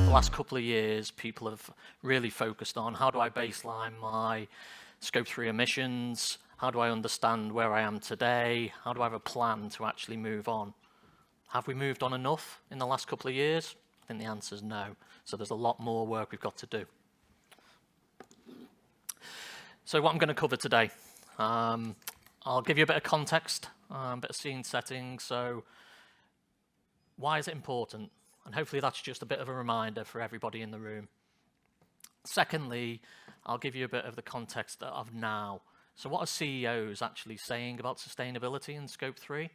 the last couple of years, people have really focused on how do I baseline my Scope 3 emissions, how do I understand where I am today, how do I have a plan to actually move on. Have we moved on enough in the last couple of years? I think the answer is no. So there's a lot more work we've got to do. So what I'm going to cover today, I'll give you a bit of context, a bit of scene setting. So why is it important? And hopefully that's just a bit of a reminder for everybody in the room. Secondly, I'll give you a bit of the context of now. So what are CEOs actually saying about sustainability in Scope 3?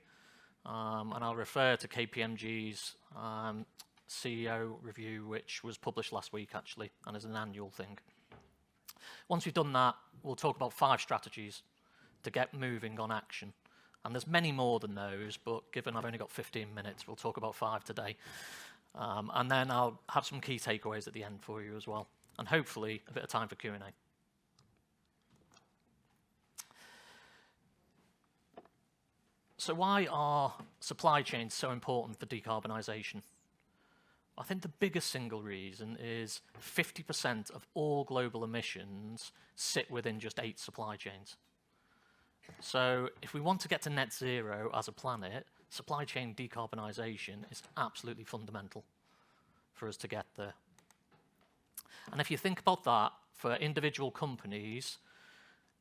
And I'll refer to KPMG's CEO review, which was published last week actually, and is an annual thing. Once we've done that, we'll talk about 5 strategies to get moving on action. And there's many more than those, but given I've only got 15 minutes, we'll talk about 5 today. And then I'll have some key takeaways at the end for you as well. And hopefully a bit of time for Q&A. So why are supply chains so important for decarbonisation? I think the biggest single reason is 50% of all global emissions sit within just 8 supply chains. So if we want to get to net zero as a planet, supply chain decarbonisation is absolutely fundamental for us to get there. And if you think about that, for individual companies,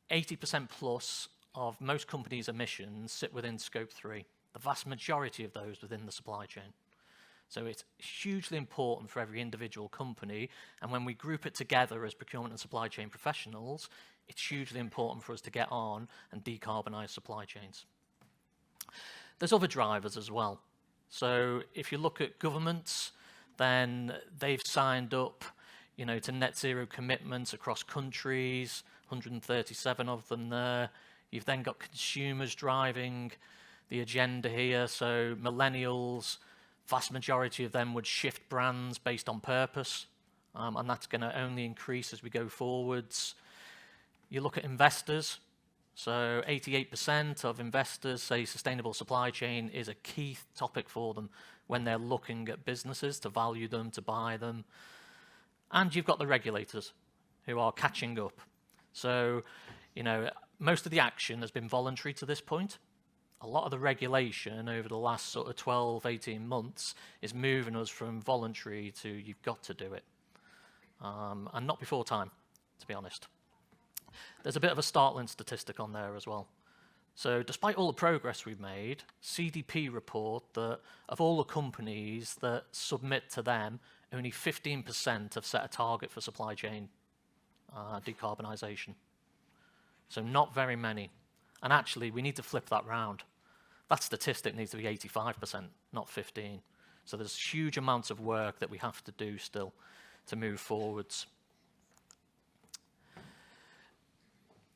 80% plus of most companies' emissions sit within Scope 3, the vast majority of those within the supply chain. So it's hugely important for every individual company, and when we group it together as procurement and supply chain professionals, it's hugely important for us to get on and decarbonise supply chains. There's other drivers as well. So if you look at governments, then they've signed up, to net zero commitments across countries, 137 of them there. You've then got consumers driving the agenda here. So millennials, vast majority of them would shift brands based on purpose, and that's going to only increase as we go forwards. You look at investors. So 88% of investors say sustainable supply chain is a key topic for them when they're looking at businesses to value them, to buy them. And you've got the regulators who are catching up. So, most of the action has been voluntary to this point. A lot of the regulation over the last sort of 12, 18 months is moving us from voluntary to you've got to do it. And not before time, to be honest. There's a bit of a startling statistic on there as well. So despite all the progress we've made, CDP report that of all the companies that submit to them, only 15% have set a target for supply chain decarbonisation. So not very many. And actually, we need to flip that round. That statistic needs to be 85%, not 15%. So there's huge amounts of work that we have to do still to move forwards.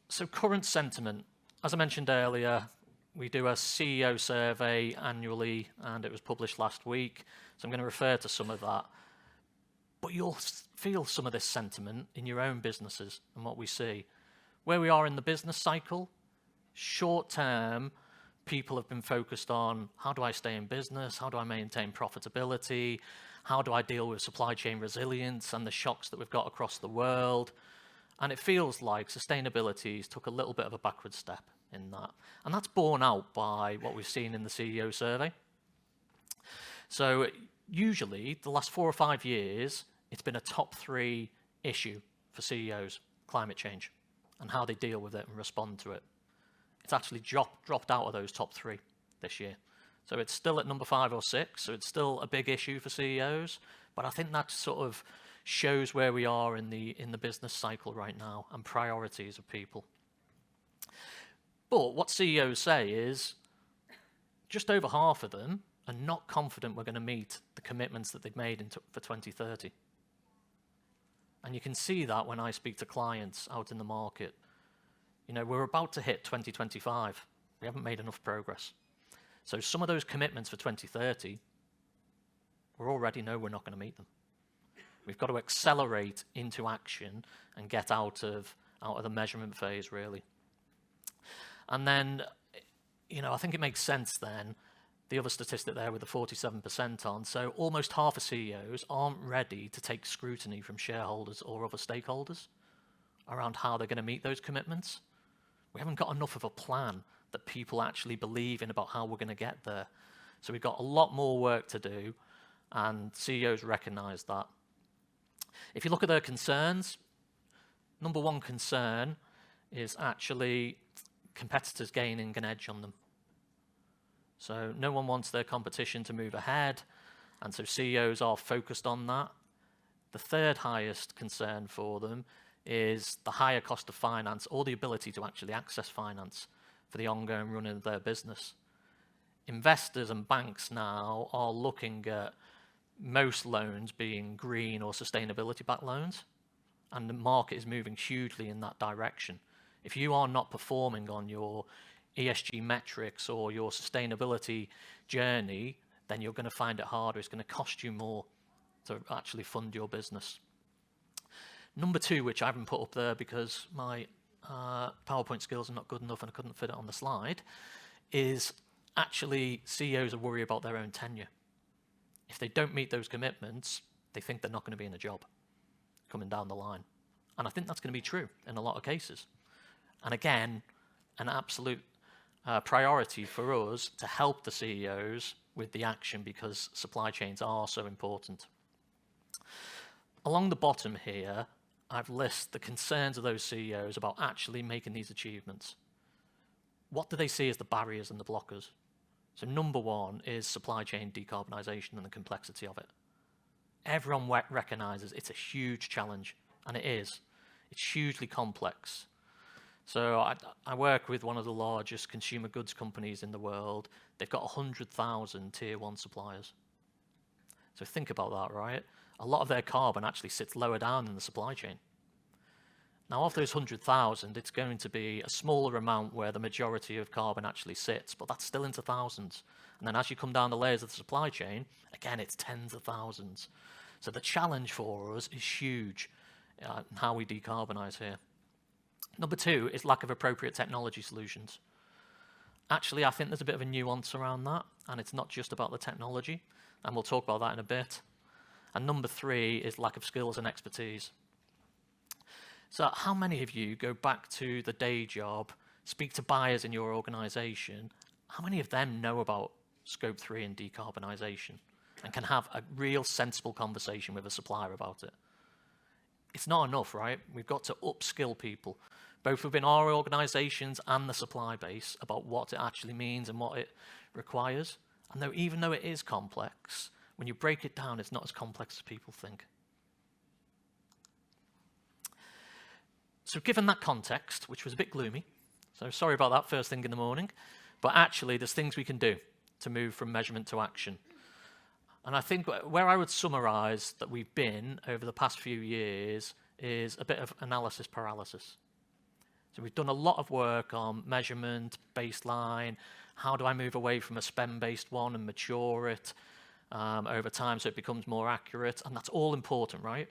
So current sentiment. As I mentioned earlier, we do a CEO survey annually, and it was published last week. So I'm going to refer to some of that. But you'll feel some of this sentiment in your own businesses and what we see. Where we are in the business cycle, short term, people have been focused on how do I stay in business, how do I maintain profitability, how do I deal with supply chain resilience and the shocks that we've got across the world. And it feels like sustainability took a little bit of a backward step in that. And that's borne out by what we've seen in the CEO survey. So usually, the last 4 or 5 years, it's been a top 3 issue for CEOs, climate change, and how they deal with it and respond to it. It's actually dropped out of those top 3 this year. So it's still at number 5 or 6, so it's still a big issue for CEOs, but I think that sort of shows where we are in the business cycle right now and priorities of people. But what CEOs say is just over half of them are not confident we're going to meet the commitments that they've made for 2030. And you can see that when I speak to clients out in the market. We're about to hit 2025. We haven't made enough progress. So some of those commitments for 2030, we already know we're not going to meet them. We've got to accelerate into action and get out of the measurement phase, really. And then, I think it makes sense then, the other statistic there with the 47% on. So almost half of CEOs aren't ready to take scrutiny from shareholders or other stakeholders around how they're going to meet those commitments. We haven't got enough of a plan that people actually believe in about how we're going to get there. So we've got a lot more work to do, and CEOs recognize that. If you look at their concerns, number one concern is actually competitors gaining an edge on them. So no one wants their competition to move ahead, and so CEOs are focused on that. The third highest concern for them is the higher cost of finance or the ability to actually access finance for the ongoing running of their business. Investors and banks now are looking at most loans being green or sustainability-backed loans, and the market is moving hugely in that direction. If you are not performing on your ESG metrics or your sustainability journey, then you're going to find it harder. It's going to cost you more to actually fund your business. Number two, which I haven't put up there because my PowerPoint skills are not good enough and I couldn't fit it on the slide, is actually CEOs are worried about their own tenure. If they don't meet those commitments, they think they're not going to be in a job coming down the line. And I think that's going to be true in a lot of cases. And again, an absolute priority for us to help the CEOs with the action because supply chains are so important. Along the bottom here, I've listed the concerns of those CEOs about actually making these achievements. What do they see as the barriers and the blockers? So number one is supply chain decarbonisation and the complexity of it. Everyone recognises it's a huge challenge, and it is. It's hugely complex. So I work with one of the largest consumer goods companies in the world. They've got 100,000 tier one suppliers. So think about that, right? A lot of their carbon actually sits lower down in the supply chain. Now, of those 100,000, it's going to be a smaller amount where the majority of carbon actually sits, but that's still into thousands. And then as you come down the layers of the supply chain, again, it's tens of thousands. So the challenge for us is huge in how we decarbonise here. Number two is lack of appropriate technology solutions. Actually, I think there's a bit of a nuance around that, and it's not just about the technology, and we'll talk about that in a bit. And number three is lack of skills and expertise. So how many of you go back to the day job, speak to buyers in your organisation? How many of them know about Scope 3 and decarbonisation and can have a real sensible conversation with a supplier about it? It's not enough, right? We've got to upskill people, both within our organisations and the supply base, about what it actually means and what it requires. And even though it is complex, when you break it down, it's not as complex as people think. So given that context, which was a bit gloomy, so sorry about that first thing in the morning, but actually there's things we can do to move from measurement to action. And I think where I would summarise that we've been over the past few years is a bit of analysis paralysis. So we've done a lot of work on measurement, baseline, how do I move away from a spend-based one and mature it over time so it becomes more accurate, and that's all important, right?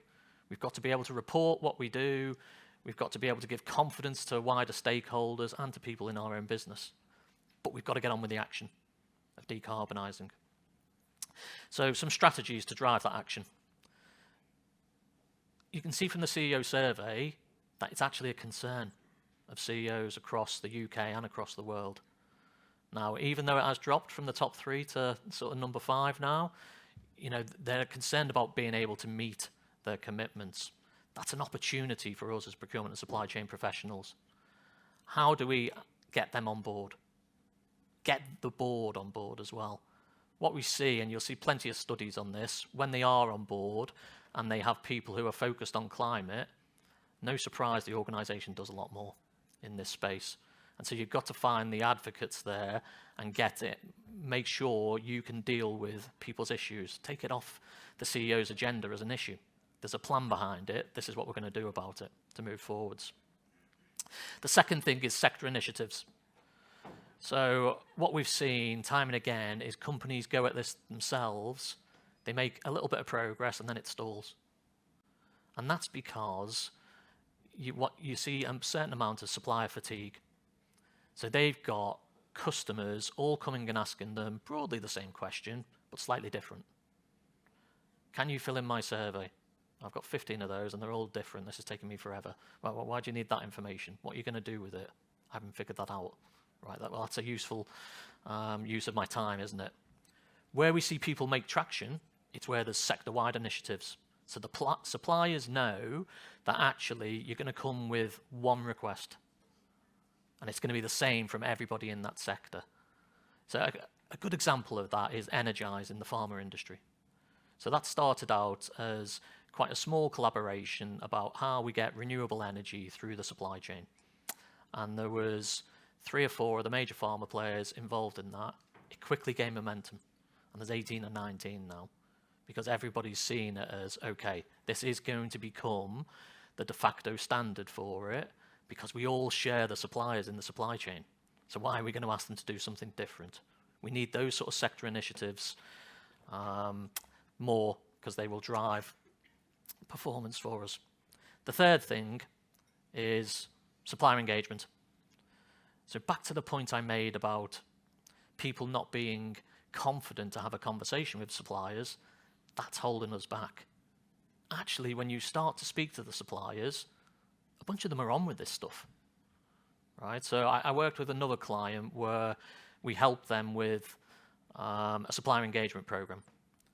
We've got to be able to report what we do, we've got to be able to give confidence to wider stakeholders and to people in our own business. But we've got to get on with the action of decarbonising. So some strategies to drive that action. You can see from the CEO survey that it's actually a concern of CEOs across the UK and across the world. Now, even though it has dropped from the top 3 to sort of number 5 now, they're concerned about being able to meet their commitments. That's an opportunity for us as procurement and supply chain professionals. How do we get them on board? Get the board on board as well. What we see, and you'll see plenty of studies on this, when they are on board and they have people who are focused on climate, no surprise the organisation does a lot more in this space. And so you've got to find the advocates there and get it. Make sure you can deal with people's issues. Take it off the CEO's agenda as an issue. There's a plan behind it. This is what we're going to do about it to move forwards. The second thing is sector initiatives. So what we've seen time and again is companies go at this themselves, they make a little bit of progress and then it stalls. And that's because you see a certain amount of supplier fatigue. So they've got customers all coming and asking them broadly the same question, but slightly different. Can you fill in my survey? I've got 15 of those and they're all different. This is taking me forever. Well, why do you need that information? What are you going to do with it? I haven't figured that out. Right, well, that's a useful use of my time, isn't it? Where we see people make traction, it's where there's sector-wide initiatives. So the suppliers know that actually you're going to come with one request, and it's going to be the same from everybody in that sector. So a good example of that is Energize in the pharma industry. So that started out as quite a small collaboration about how we get renewable energy through the supply chain. And there was 3 or 4 of the major pharma players involved in that. It quickly gained momentum, and there's 18 or 19 now, because everybody's seeing it as, okay, this is going to become the de facto standard for it, because we all share the suppliers in the supply chain. So why are we going to ask them to do something different? We need those sort of sector initiatives more, because they will drive performance for us. The third thing is supplier engagement. So back to the point I made about people not being confident to have a conversation with suppliers, that's holding us back. Actually, when you start to speak to the suppliers, a bunch of them are on with this stuff, right? So I worked with another client where we helped them with a supplier engagement program.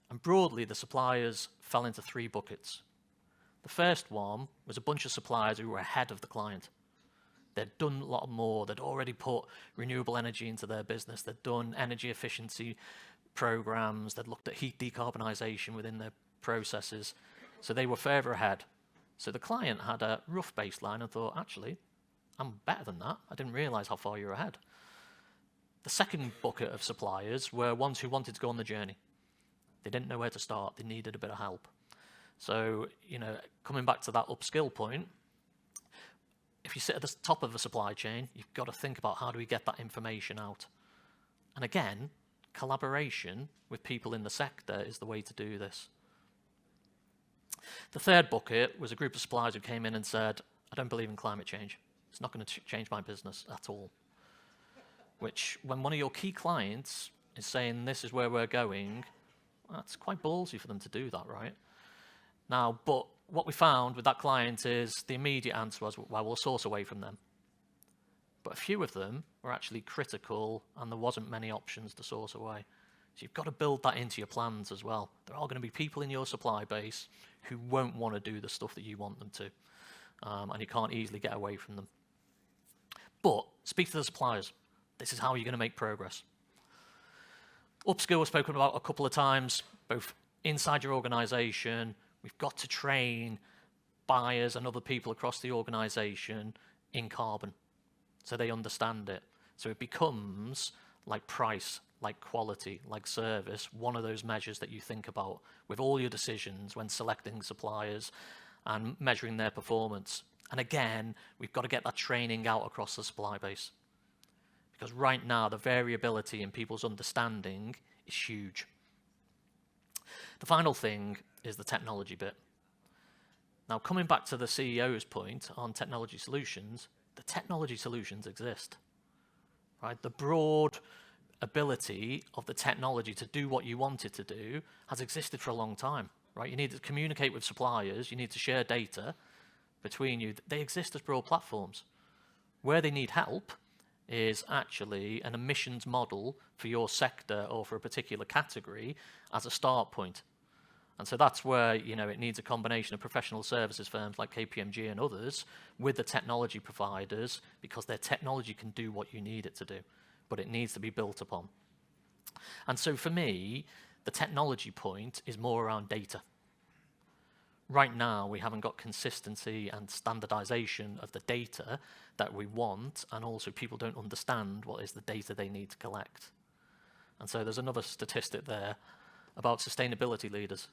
And broadly, the suppliers fell into 3 buckets. The first one was a bunch of suppliers who were ahead of the client. They'd done a lot more. They'd already put renewable energy into their business. They'd done energy efficiency programs. They'd looked at heat decarbonisation within their processes. So they were further ahead. So the client had a rough baseline and thought, actually, I'm better than that. I didn't realise how far you're ahead. The second bucket of suppliers were ones who wanted to go on the journey. They didn't know where to start. They needed a bit of help. So, coming back to that upskill point, if you sit at the top of the supply chain, you've got to think about how do we get that information out. And again, collaboration with people in the sector is the way to do this. The third bucket was a group of suppliers who came in and said, I don't believe in climate change. It's not going to change my business at all. Which, when one of your key clients is saying this is where we're going, that's quite ballsy for them to do that, right? Now, but what we found with that client is the immediate answer was, well, we'll source away from them. But a few of them were actually critical, and there wasn't many options to source away. So you've got to build that into your plans as well. There are going to be people in your supply base who won't want to do the stuff that you want them to, and you can't easily get away from them. But speak to the suppliers. This is how you're going to make progress. Upskill was spoken about a couple of times, both inside your organization. We've got to train buyers and other people across the organization in carbon so they understand it. So it becomes like price, like quality, like service, one of those measures that you think about with all your decisions when selecting suppliers and measuring their performance. And again, we've got to get that training out across the supply base. Because right now, the variability in people's understanding is huge. The final thing is the technology bit. Now, coming back to the CEO's point on technology solutions, the technology solutions exist, right? The broad ability of the technology to do what you want it to do has existed for a long time, right? You need to communicate with suppliers, you need to share data between you. They exist as broad platforms. Where they need help is actually an emissions model for your sector or for a particular category as a start point. And so that's where, it needs a combination of professional services firms like KPMG and others with the technology providers, because their technology can do what you need it to do, but it needs to be built upon. And so for me, the technology point is more around data. Right now, we haven't got consistency and standardization of the data that we want, and also people don't understand what is the data they need to collect. And so there's another statistic there about sustainability leaders.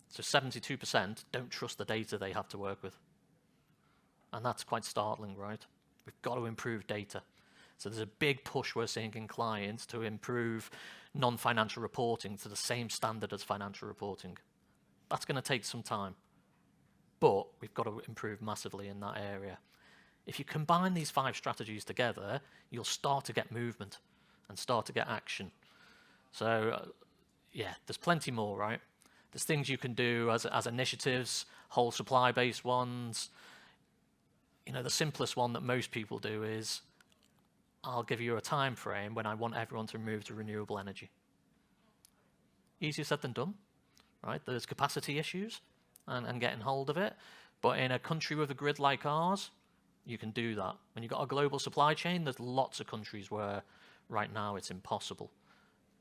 So 72% don't trust the data they have to work with. And that's quite startling, right? We've got to improve data. So there's a big push we're seeing in clients to improve non-financial reporting to the same standard as financial reporting. That's going to take some time, but we've got to improve massively in that area. If you combine these 5 strategies together, you'll start to get movement. and start to get action. So, yeah, there's plenty more, right? There's things you can do as initiatives, whole supply-based ones. The simplest one that most people do is, I'll give you a time frame when I want everyone to move to renewable energy. Easier said than done, right? There's capacity issues and getting hold of it. But in a country with a grid like ours, you can do that. When you've got a global supply chain, there's lots of countries where right now it's impossible.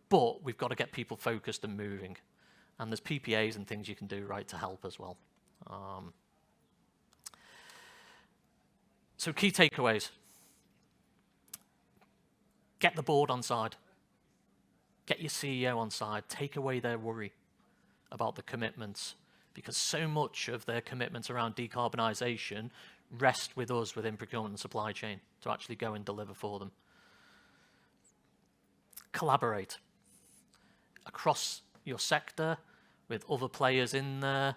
But we've got to get people focused and moving. And there's PPAs and things you can do, right, to help as well. So key takeaways. Get the board on side. Get your CEO on side. Take away their worry about the commitments, because so much of their commitments around decarbonisation rest with us within procurement and supply chain to actually go and deliver for them. Collaborate across your sector with other players in there,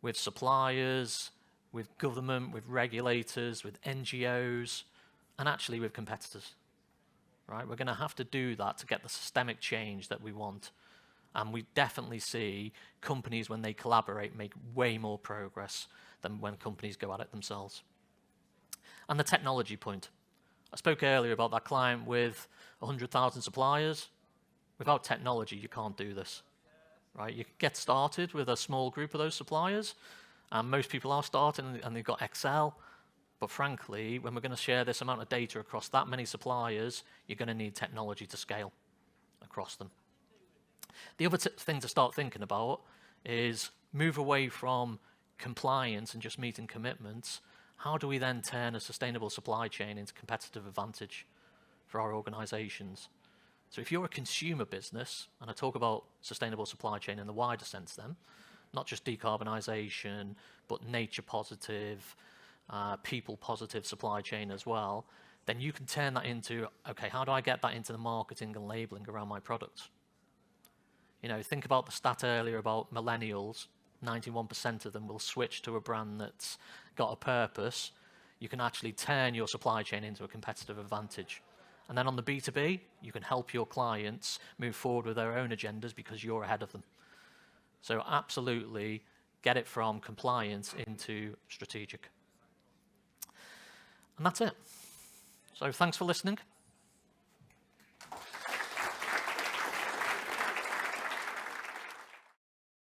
with suppliers, with government, with regulators, with NGOs, and actually with competitors. Right? We're going to have to do that to get the systemic change that we want. And we definitely see companies, when they collaborate, make way more progress than when companies go at it themselves. And the technology point. I spoke earlier about that client with 100,000 suppliers. Without technology, you can't do this. Right? You can get started with a small group of those suppliers, and most people are starting and they've got Excel. But frankly, when we're going to share this amount of data across that many suppliers, you're going to need technology to scale across them. The other thing to start thinking about is move away from compliance and just meeting commitments. How do we then turn a sustainable supply chain into competitive advantage for our organizations? So if you're a consumer business, and I talk about sustainable supply chain in the wider sense then, not just decarbonisation, but nature positive, people positive supply chain as well, then you can turn that into, okay, how do I get that into the marketing and labelling around my products? Think about the stat earlier about millennials. 91% of them will switch to a brand that's got a purpose. You can actually turn your supply chain into a competitive advantage. And then on the B2B, you can help your clients move forward with their own agendas because you're ahead of them. So absolutely get it from compliance into strategic. And that's it. So thanks for listening.